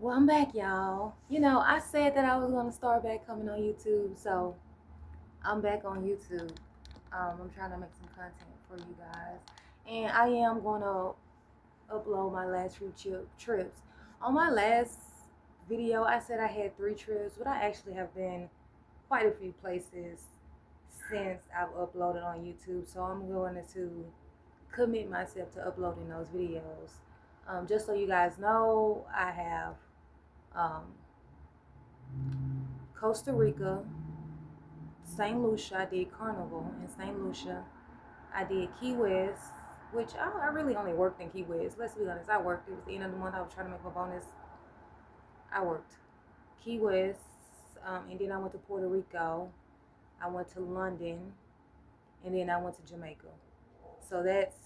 Well, I'm back, y'all. I said that I was going to start back coming on YouTube, so I'm back on YouTube. I'm trying to make some content for you guys. And I am going to upload my last few trips. On my last video, I said I had 3 trips, but I actually have been quite a few places since I've uploaded on YouTube. So I'm going to commit myself to uploading those videos. Just so you guys know, I have um, Costa Rica, St. Lucia. I did Carnival in St. Lucia. I did Key West, which I really only worked in Key West. Let's be honest, I worked. It was the end of the month. I was trying to make my bonus. I worked Key West, and then I went to Puerto Rico. I went to London, and then I went to Jamaica. So that's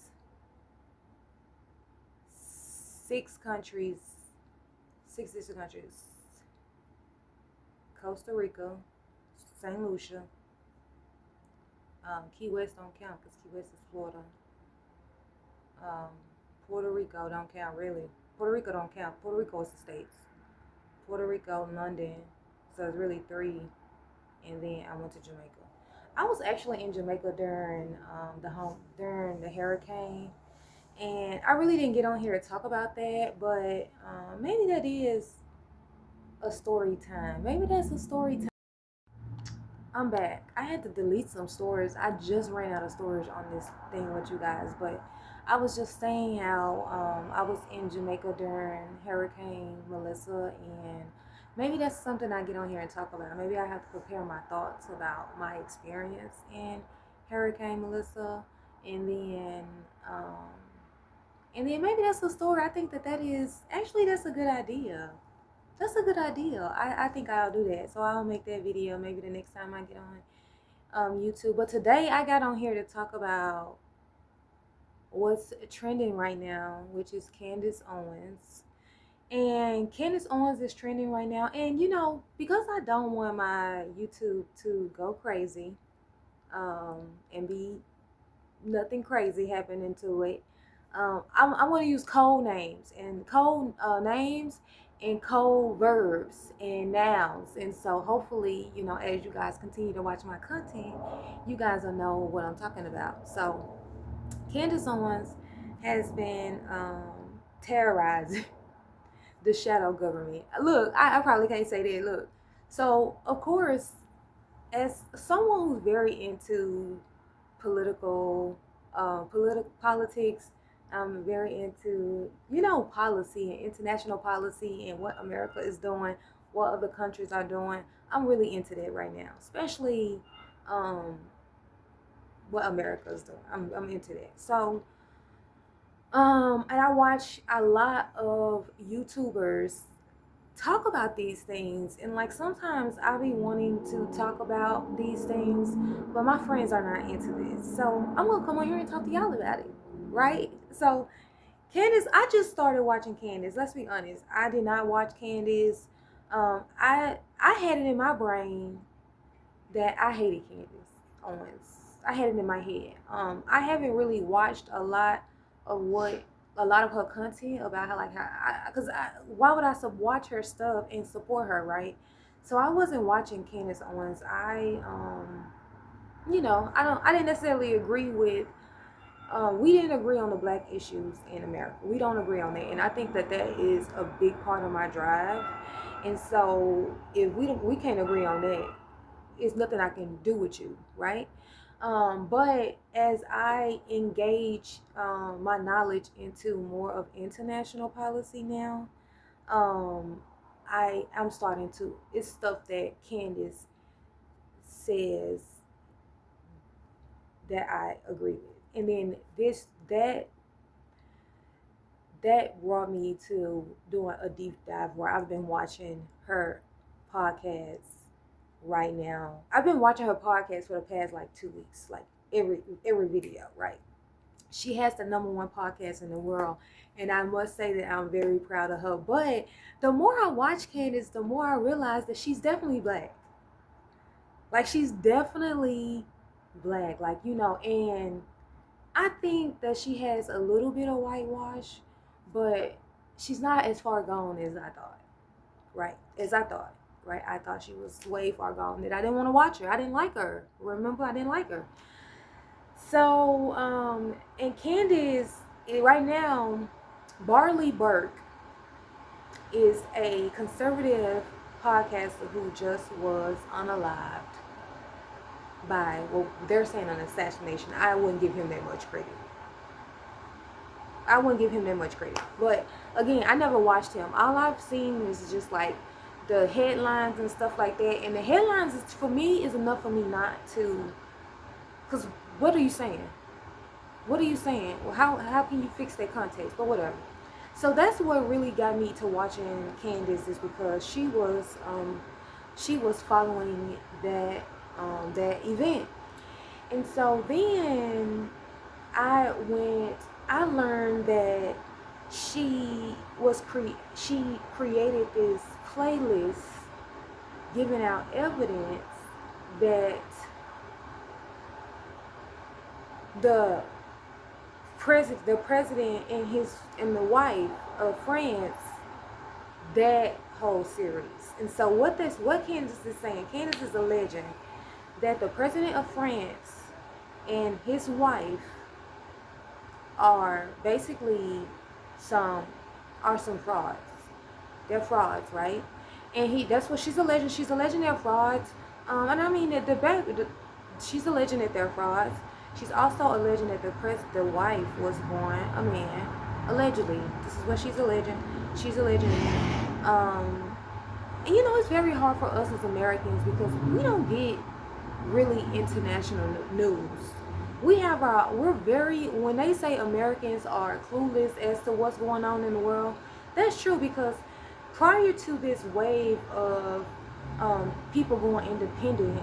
6 countries, 6 different countries. Costa Rica, St. Lucia. Key West don't count because Key West is Florida. Um, Puerto Rico don't count really. Puerto Rico don't count. Puerto Rico is the states. Puerto Rico, London. So it's really 3. And then I went to Jamaica. I was actually in Jamaica during the hurricane, and I really didn't get on here to talk about that. But maybe that is a story time. Maybe that's a story time. I'm back. I had to delete some storage. I just ran out of storage on this thing with you guys, but I was just saying how I was in Jamaica during Hurricane Melissa, and maybe that's something I get on here and talk about. Maybe I have to prepare my thoughts about my experience in Hurricane Melissa, and then um, maybe that's a story. I think that is actually that's a good idea. That's a good idea. I think I'll do that. So I'll make that video maybe the next time I get on YouTube. But today I got on here to talk about what's trending right now, which is Candance Owens. And Candance Owens is trending right now. And because I don't want my YouTube to go crazy, and be nothing crazy happening to it, I want to use code names and code names and code verbs and nouns. And so hopefully, as you guys continue to watch my content, you guys will know what I'm talking about. So Candace Owens has been terrorizing the shadow government. Look, I probably can't say that. Look, so of course, as someone who's very into politics. I'm very into policy and international policy and what America is doing, what other countries are doing. I'm really into that right now, especially um, what America is doing. I'm into that. So and I watch a lot of YouTubers talk about these things, and like sometimes I'll be wanting to talk about these things, but my friends are not into this, so I'm gonna come on here and talk to y'all about it, right? So Candace, I just started watching Candace. Let's be honest, I did not watch Candace. I had it in my brain that I hated Candace Owens. I had it in my head. I haven't really watched a lot of her content about how, like, why would I watch her stuff and support her, right? So I wasn't watching Candace Owens. I didn't necessarily agree with. We didn't agree on the black issues in America. We don't agree on that, and I think that is a big part of my drive. And so if we can't agree on that, it's nothing I can do with you, right? But as I engage my knowledge into more of international policy now, um, I'm starting to. It's stuff that Candace says that I agree with, and then that brought me to doing a deep dive where I've been watching her podcast right now. I've been watching her podcast for the past like 2 weeks, like every video, right? She has the #1 podcast in the world, and I must say that I'm very proud of her. But the more I watch Candace, the more I realize that she's definitely black. Like, she's definitely black, like, and I think that she has a little bit of whitewash, but she's not as far gone as I thought. right? As I thought, right? I thought she was way far gone. That I didn't want to watch her. I didn't like her. Remember, I didn't like her. So, and Candace, right now, Barley Burke is a conservative podcaster who just was unalived by, well, they're saying an assassination. I wouldn't give him that much credit. I wouldn't give him that much credit. But again, I never watched him. All I've seen is just like the headlines and stuff like that. And the headlines, for me, is enough for me not to. Because what are you saying? What are you saying? Well, how can you fix that context? But whatever. So that's what really got me to watching Candace, is because she was following that event. And so then I learned that she created this playlist giving out evidence that the president and the wife of France, that whole series. And so what Candace is saying, Candace is alleging that the president of France and his wife are basically some frauds. They're frauds, right? And that's what she's alleging. She's alleging they're frauds. And I mean that she's alleging that they're frauds. She's also alleging that the wife was born a man. Allegedly. This is what she's alleging. She's alleging. And it's very hard for us as Americans because we don't get really international news. When they say Americans are clueless as to what's going on in the world, that's true, because prior to this wave of people going independent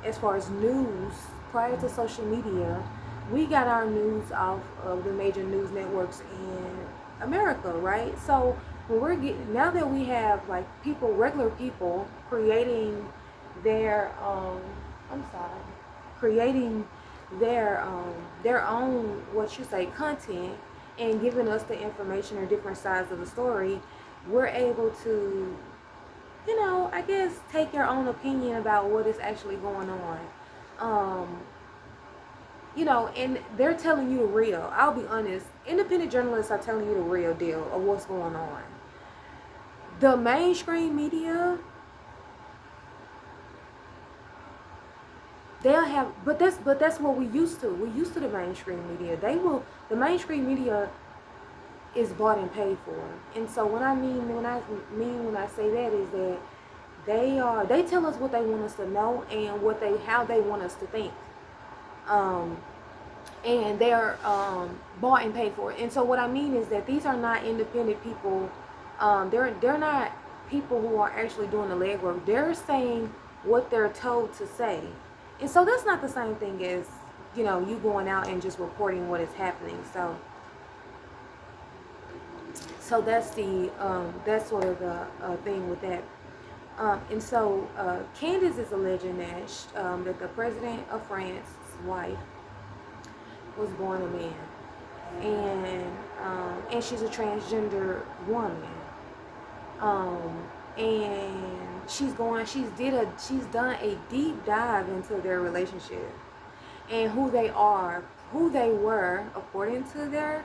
as far as news, prior to social media, we got our news off of the major news networks in America, right? So now that we have like regular people creating their creating their own content and giving us the information or different sides of the story, we're able to I guess take your own opinion about what is actually going on. And they're telling you the real. I'll be honest, independent journalists are telling you the real deal of what's going on. The mainstream media, they'll have, but that's what we used to. We used to the mainstream media. The mainstream media is bought and paid for. And so when I say that is that they tell us what they want us to know and how they want us to think. And they're bought and paid for. And so what I mean is that these are not independent people. They're not people who are actually doing the legwork. They're saying what they're told to say. And so that's not the same thing as, you going out and just reporting what is happening. So that's that's sort of the thing with that. And so Candace is alleging that the president of France's wife was born a man, and she's a transgender woman. And she's done a deep dive into their relationship and who they were according to their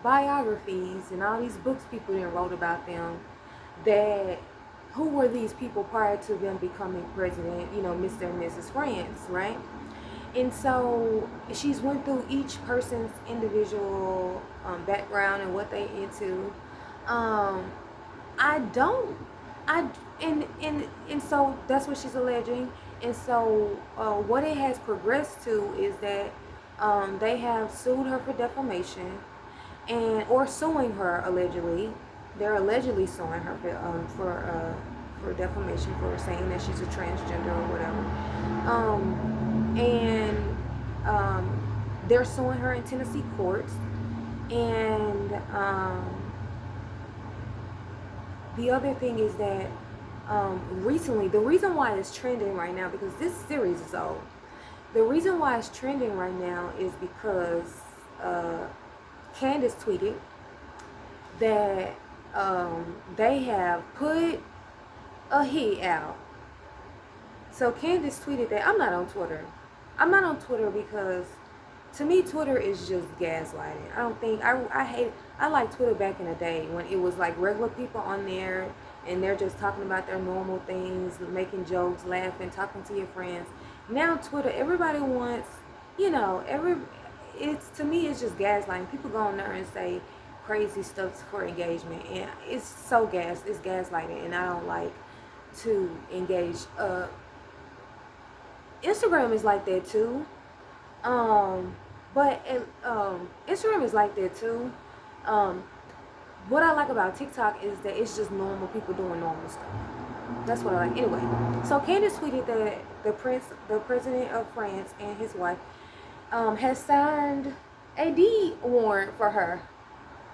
biographies and all these books people then wrote about them. That who were these people prior to them becoming president? Mr. and Mrs. France, right? And so she's went through each person's individual background and what they into. And so that's what she's alleging. And so what it has progressed to is that they have sued her for defamation or suing her allegedly. They're allegedly suing her for defamation for saying that she's a transgender or whatever. And they're suing her in Tennessee courts. And the other thing is that recently, the reason why it's trending right now, because this series is old, the reason why it's trending right now is because Candance tweeted that they have put a hit out. So Candace tweeted that I'm not on Twitter. I'm not on Twitter because to me Twitter is just gaslighting. I don't think I hate I like Twitter back in the day when it was like regular people on there and they're just talking about their normal things, making jokes, laughing, talking to your friends. Now Twitter, everybody wants, it's to me it's just gaslighting. People go on there and say crazy stuff for engagement and it's gaslighting and I don't like to engage. Instagram is like that too. But Instagram is like that too. Um, what I like about TikTok is that it's just normal people doing normal stuff. That's what I like. Anyway, so Candace tweeted that the president of France, and his wife has signed a deed warrant for her,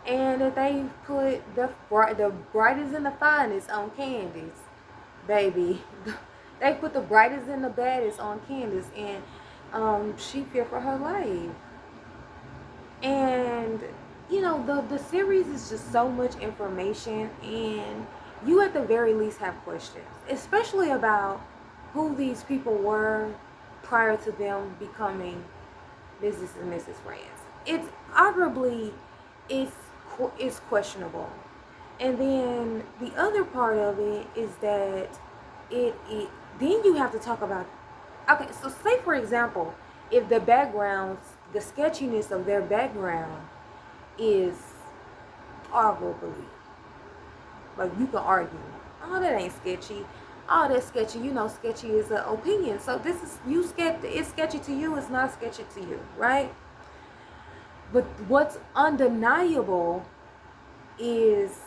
and that they put the brightest and the finest on Candace, baby. They put the brightest and the baddest on Candace, and she feared for her life. And the series is just so much information, and you at the very least have questions, especially about who these people were prior to them becoming Mrs. and Mrs. France. It's arguably it's questionable. And then the other part of it is that it then you have to talk about, okay, so say for example, if the backgrounds, the sketchiness of their background is arguably, like you can argue, oh that ain't sketchy, oh that's sketchy, sketchy is an opinion. So this is it's sketchy to you, it's not sketchy to you, right? But what's undeniable is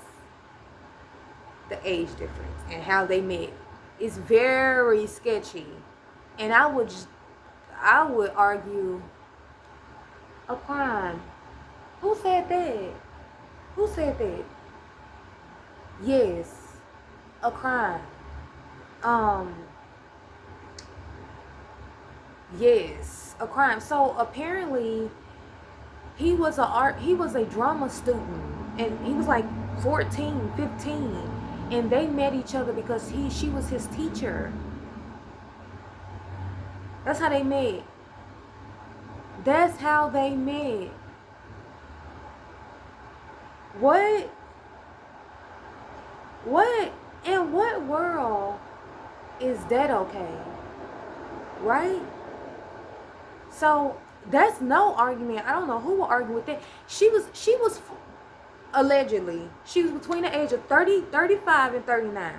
the age difference and how they met. It's very sketchy, and I would argue a crime. Who said that? Who said that? Yes, a crime. Yes, a crime. So apparently he was a drama student, and he was like 14, 15, and they met each other because she was his teacher. That's how they met. That's how they met. What? What? In what world is that okay? Right? So that's no argument. I don't know who will argue with that. She was allegedly, she was between the age of 30, 35, and 39.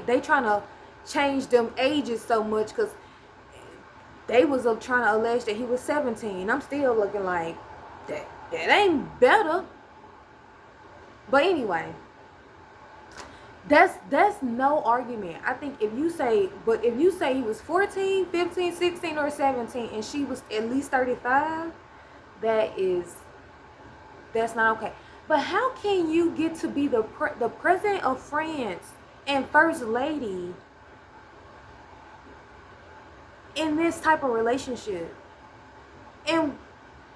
They trying to change them ages so much because they was trying to allege that he was 17. I'm still looking like that ain't better. But anyway, that's no argument. I think if you say he was 14, 15, 16, or 17 and she was at least 35, that's not okay. But how can you get to be the president of France and first lady in this type of relationship? And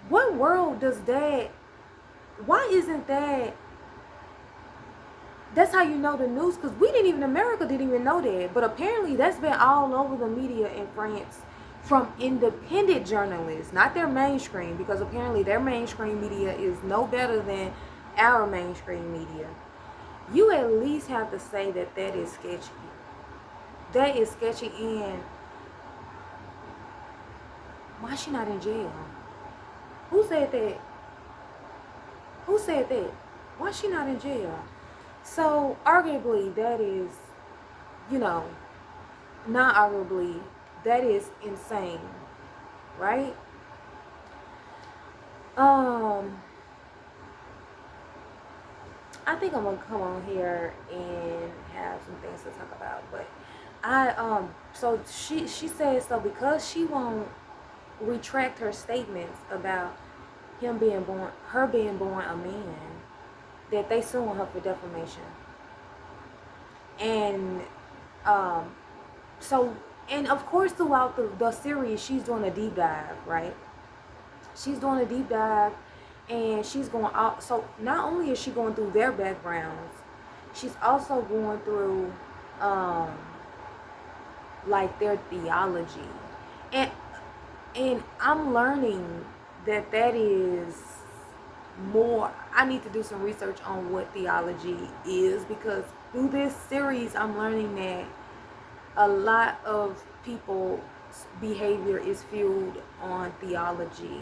what world does that? Why isn't that? That's how you know the news, because America didn't even know that. But apparently that's been all over the media in France from independent journalists, not their mainstream, because apparently their mainstream media is no better than our mainstream media. You at least have to say that is sketchy. That is sketchy. And why is she not in jail? Who said that? Who said that? Why is she not in jail? So arguably that is, not arguably, that is insane, right? I think I'm gonna come on here and have some things to talk about, but so she says, so because she won't retract her statements about her being born a man, that they suing her for defamation. And and of course throughout the series she's doing a deep dive, right? She's doing a deep dive, and she's going out. So not only is she going through their backgrounds, she's also going through um, like their theology, and I'm learning that that is more. I need to do some research on what theology is, because through this series I'm learning that a lot of people's behavior is fueled on theology,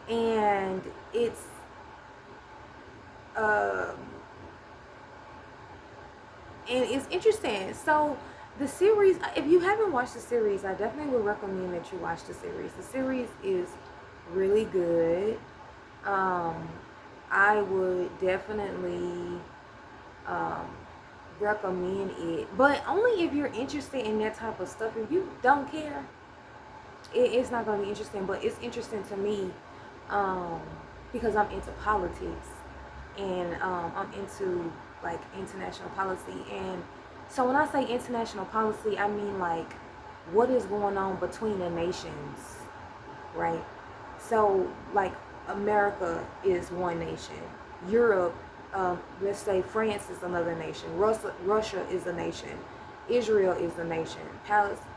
and it's um and it's interesting. So the series, if you haven't watched the series, I definitely would recommend that you watch the series. The series is really good. um I would definitely um recommend it, but only if you're interested in that type of stuff. If you don't care, it's not going to be interesting. But it's interesting to me, um because I'm into politics, and I'm into like international policy. And so when I say international policy, I mean like what is going on between the nations, right? So like America is one nation, Europe, let's say France is another nation, Russia is a nation, Israel is a nation, Palestine.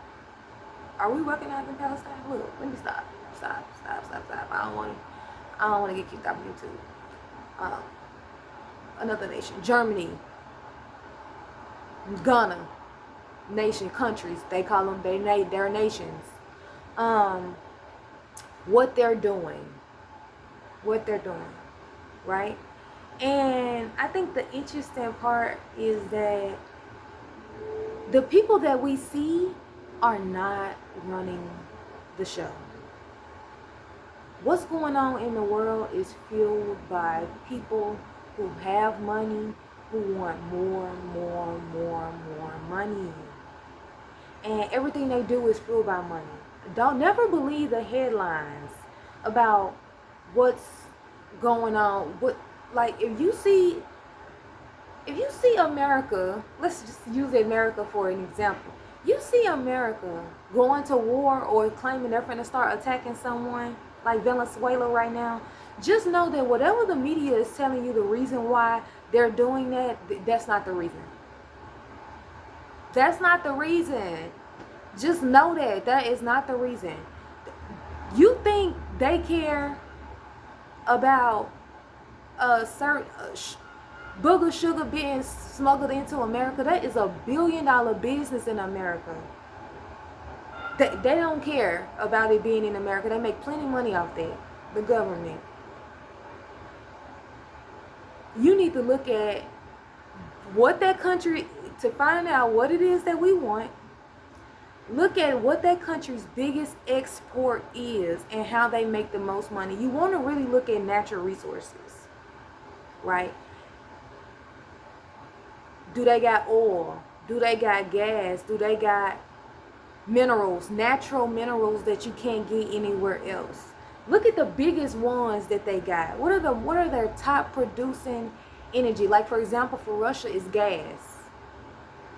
Are we recognizing Palestine? Look, let me stop. I don't want to get kicked off YouTube. Another nation, Germany, Ghana, nation, countries. They call them their nations. Um, what they're doing, right? And I think the interesting part is that the people that we see are not running the show. What's going on in the world is fueled by people who have money, who want more money. And everything they do is fueled by money. Don't never believe the headlines about what's going on. What, like, if you see America, let's just use America for an example. You see America going to war or claiming they're going to start attacking someone like Venezuela right now, just know that whatever the media is telling you the reason why they're doing that, that's not the reason. That's not the reason. Just know that that is not the reason. You think they care about a certain booger sugar being smuggled into America? That is $1 billion business in America. They don't care about it being in America. They make plenty of money off that. The government. You need to look at what that country, to find out what it is that we want. Look at what that country's biggest export is and how they make the most money. You want to really look at natural resources, right? Do they got oil? Do they got gas? Do they got minerals, natural minerals that you can't get anywhere else? Look at the biggest ones that they got. What are their top producing energy? Like, for example, for Russia is gas.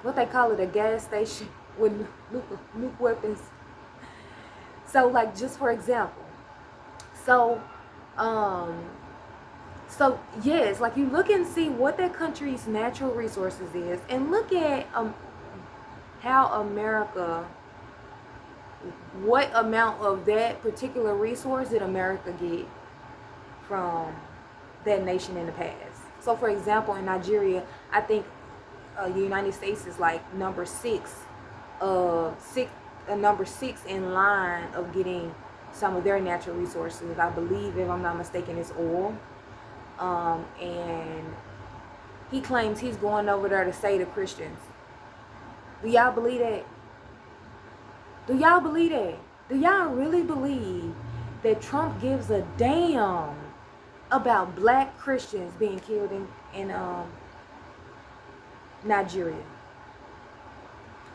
What they call it, a gas station with nuke weapons. So, like, just for example. So, yes, like, you look and see what that country's natural resources is, and look at how America, what amount of that particular resource did America get from that nation in the past. So, for example, in Nigeria, I think the United States is like number six in line of getting some of their natural resources. I believe, if I'm not mistaken, it's oil. And he claims he's going over there to save the Christians. Do y'all believe that? Do y'all believe that? Do y'all really believe that Trump gives a damn about black Christians being killed in Nigeria?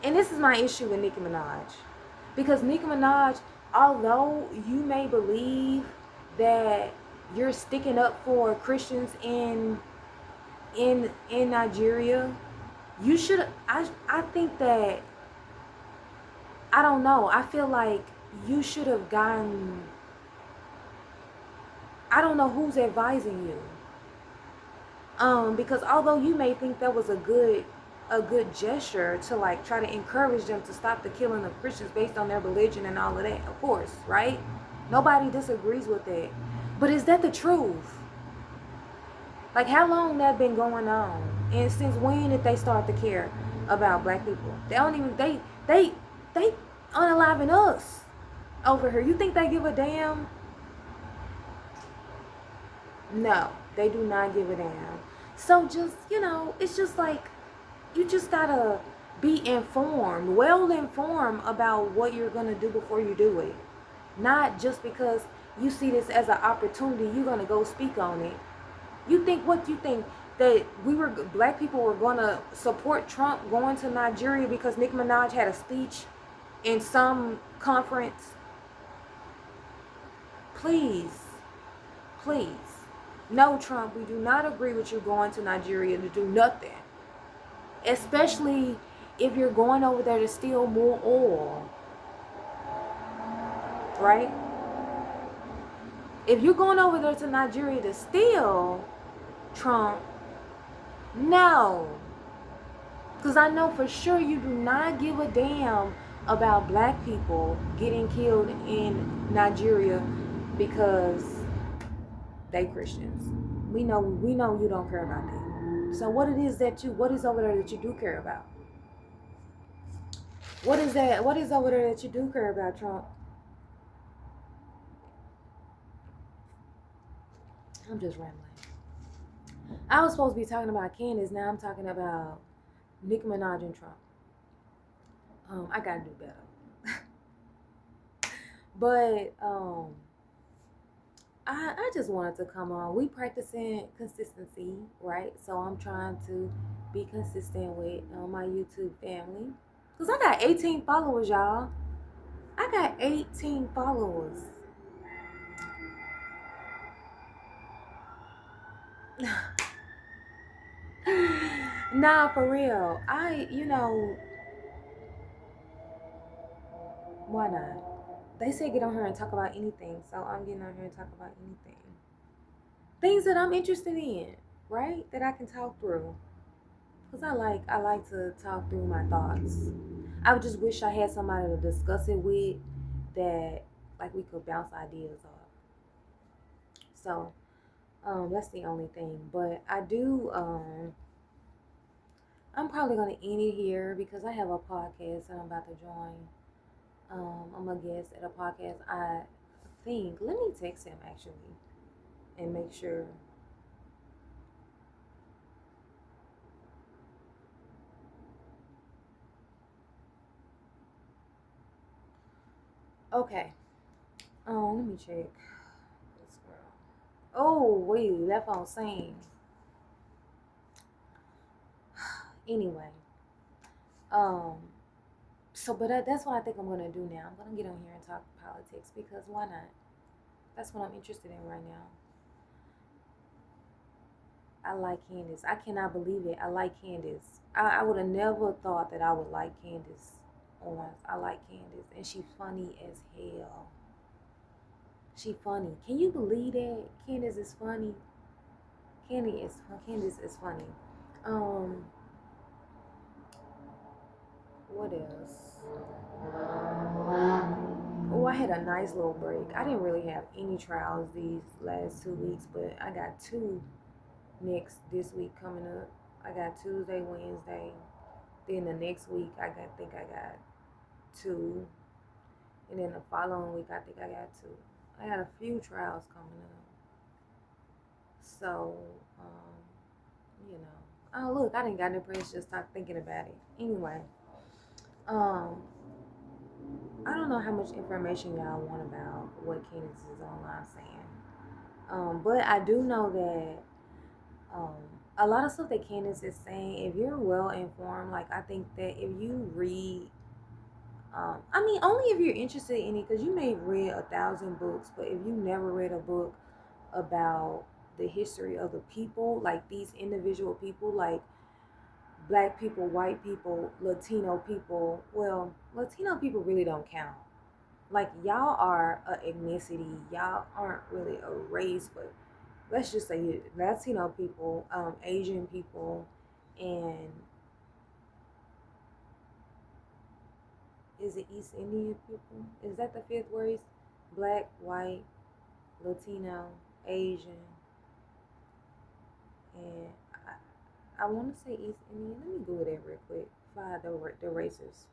And this is my issue with Nicki Minaj. Because Nicki Minaj, although you may believe that you're sticking up for Christians in Nigeria, you should, I think that, I don't know, I feel like you should have gotten, I don't know who's advising you. Because although you may think that was a good a good gesture to like try to encourage them to stop the killing of Christians based on their religion and all of that. Of course, right? Nobody disagrees with that. But is that the truth? Like how long that been going on? And since when did they start to care about black people? They don't even they unaliving us over here. You think they give a damn? No, they do not give a damn. So just, it's just like you just gotta be informed, well informed about what you're gonna do before you do it. Not just because you see this as an opportunity, you're gonna go speak on it. You think that black people were gonna support Trump going to Nigeria because Nicki Minaj had a speech in some conference? Please, please. No, Trump, we do not agree with you going to Nigeria to do nothing. Especially if you're going over there to steal more oil, right? If you're going over there to Nigeria to steal, Trump, no. Because I know for sure you do not give a damn about black people getting killed in Nigeria because they Christians. We know you don't care about that. So what is over there that you do care about? What is over there that you do care about, Trump? I'm just rambling. I was supposed to be talking about Candace. Now I'm talking about Nicki Minaj and Trump. I gotta do better. But I just wanted to come on. We practicing consistency, right? So I'm trying to be consistent with my YouTube family. Because I got 18 followers, y'all. I got 18 followers. Nah, for real. Why not? They say get on here and talk about anything. So I'm getting on here and talk about anything. Things that I'm interested in, right? That I can talk through. Because I like to talk through my thoughts. I just wish I had somebody to discuss it with that like we could bounce ideas off. So that's the only thing. But I'm probably gonna end it here because I have a podcast that I'm about to join. I'm a guest at a podcast. I think let me text him actually and make sure. Okay. Let me check. This girl. Oh wait, that phone saying. Anyway. Um. That's what I think I'm gonna do now. I'm gonna get on here and talk politics because why not? That's what I'm interested in right now. I like Candace. I cannot believe it. I like Candace. I would have never thought that I would like Candance Owens. I like Candace, and she's funny as hell. She funny. Can you believe that? Candace is funny. Candace is funny. Um, what else? Oh, I had a nice little break. I didn't really have any trials these last 2 weeks, but I got two next this week coming up. I got Tuesday, Wednesday. Then the next week think I got two. And then the following week I think I got two. I had a few trials coming up. So, you know. Oh look, I didn't got depressed just start thinking about it. Anyway. I don't know how much information y'all want about what Candance is online saying. But I do know that um, a lot of stuff that Candance is saying, if you're well informed, like I think that if you read, only if you're interested in it, because you may have read 1,000 books, but if you never read a book about the history of the people, like these individual people, like black people, white people, Latino people, well, Latino people really don't count. Like y'all are a ethnicity, y'all aren't really a race, but let's just say Latino people, Asian people, and Is it East Indian people? Is that the fifth race? Black, white, Latino, Asian, and I want to say East Indian. Let me Google that real quick. Find the races.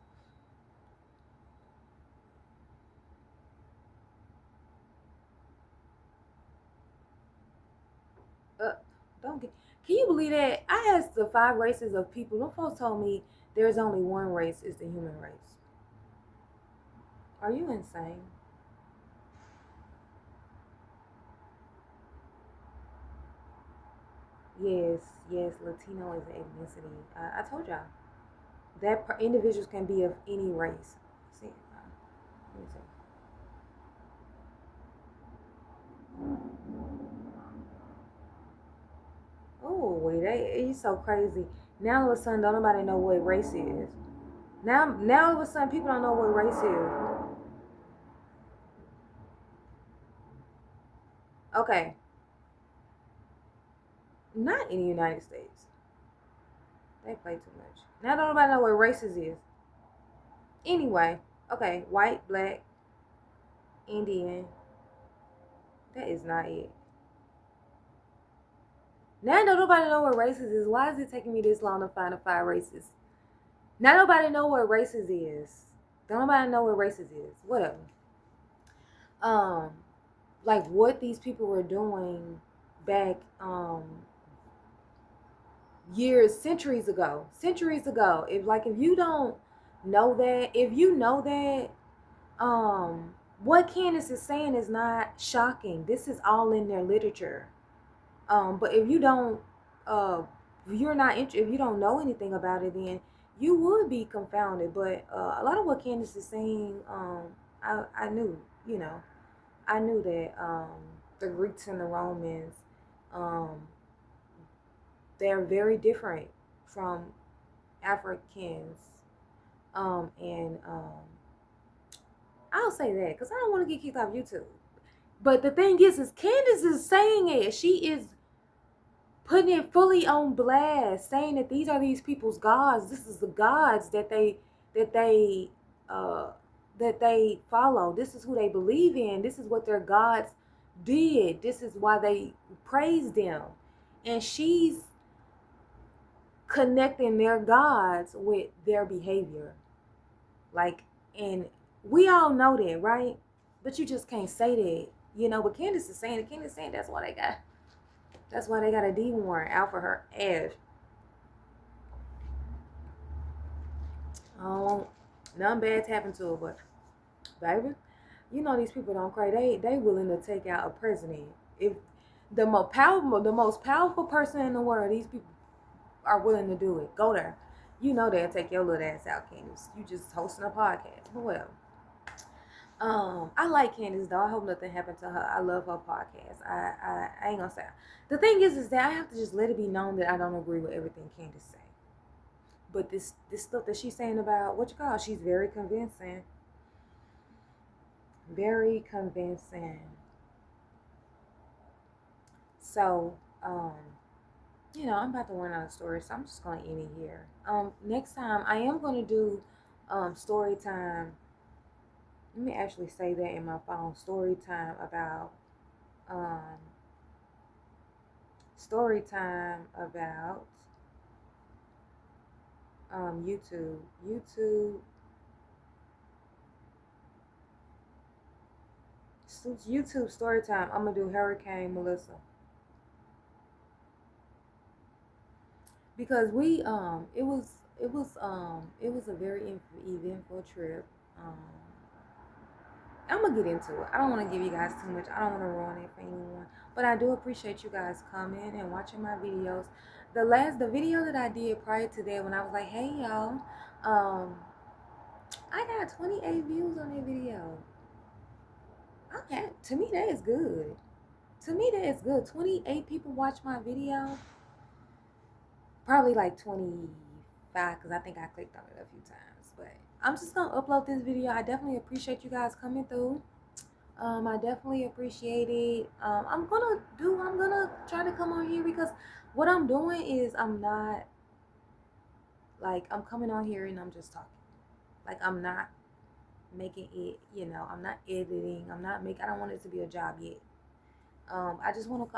Uh, don't get. Can you believe that? I asked the five races of people. Them folks told me there's only one race. Is the human race. Are you insane? Yes, yes. Latino is an ethnicity. I told y'all that individuals can be of any race. See, let me see. Oh, wait, he's so crazy. Now all of a sudden, don't nobody know what race is. Now all of a sudden, people don't know what race is. Okay, not in the United States. They play too much. Now don't nobody know what races is. Anyway, okay, white, black, Indian. That is not it. Now don't nobody know what races is. Why is it taking me this long to find the five races? Now nobody know what races is. Don't nobody know what races is. Whatever. Um, like what these people were doing back years, centuries ago. If you don't know that, if you know that, what Candace is saying is not shocking. This is all in their literature. But if you don't, if you're not if you don't know anything about it, then you would be confounded. But a lot of what Candace is saying, I knew, you know, I knew that the Greeks and the Romans, um, they're very different from Africans, and I'll say that because I don't want to get kicked off YouTube. But the thing is Candace is saying it. She is putting it fully on blast, saying that these are these people's gods. This is the gods that they uh that they follow. This is who they believe in. This is what their gods did. This is why they praise them. And she's connecting their gods with their behavior. Like, and we all know that, right? But you just can't say that, you know. But Candace is saying it. Candace is saying that's why they got a D warrant out for her ass. Oh, nothing bad's happened to her, but baby, you know these people don't cry. They willing to take out a president. If the most powerful person in the world, these people are willing to do it. Go there. You know they'll take your little ass out, Candace. You just hosting a podcast. But whatever. I like Candace though. I hope nothing happened to her. I love her podcast. I ain't gonna say. The thing is that I have to just let it be known that I don't agree with everything Candace say. But this stuff that she's saying about what you call, she's very convincing. Very convincing. So, you know, I'm about to run out of stories, so I'm just gonna end it here. Next time I am gonna do story time. Let me actually say that in my phone. Um story time about YouTube. YouTube story time. I'm gonna do Hurricane Melissa. Because it was a very eventful trip. Um, I'm gonna get into it. I don't want to give you guys too much. I don't want to ruin it for anyone. But I do appreciate you guys coming and watching my videos. The video that I did prior to that, when I was like, hey y'all, um, I got 28 views on that video. Okay, to me that is good. To me that is good. 28 people watch my video. Probably like 25 because I think I clicked on it a few times. But I'm just gonna upload this video. I definitely appreciate you guys coming through. I definitely appreciate it. I'm gonna try to come on here because what I'm doing is I'm not like I'm coming on here and I'm just talking. Like I'm not. making it, I'm not editing. I don't want it to be a job yet. I just want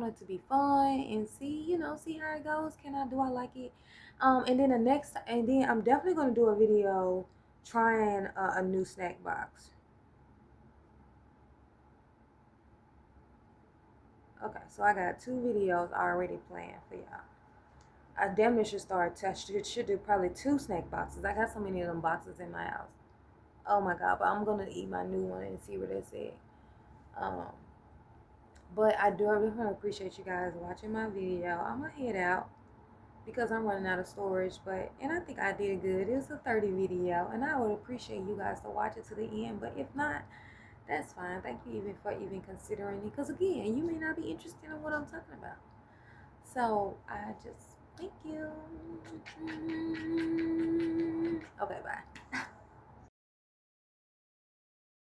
it to be fun and see how it goes. Do I like it? And then I'm definitely gonna do a video trying a new snack box. Okay, so I got 2 videos already planned for y'all. I damn near should start touch. It should do probably 2 snack boxes. I got so many of them boxes in my house. Oh my god! But I'm gonna eat my new one and see what it said. Um, but I do really want to appreciate you guys watching my video. I'm gonna head out because I'm running out of storage. And I think I did good. It was a 30 video, and I would appreciate you guys to watch it to the end. But if not, that's fine. Thank you even for even considering it. Because again, you may not be interested in what I'm talking about. So I just thank you.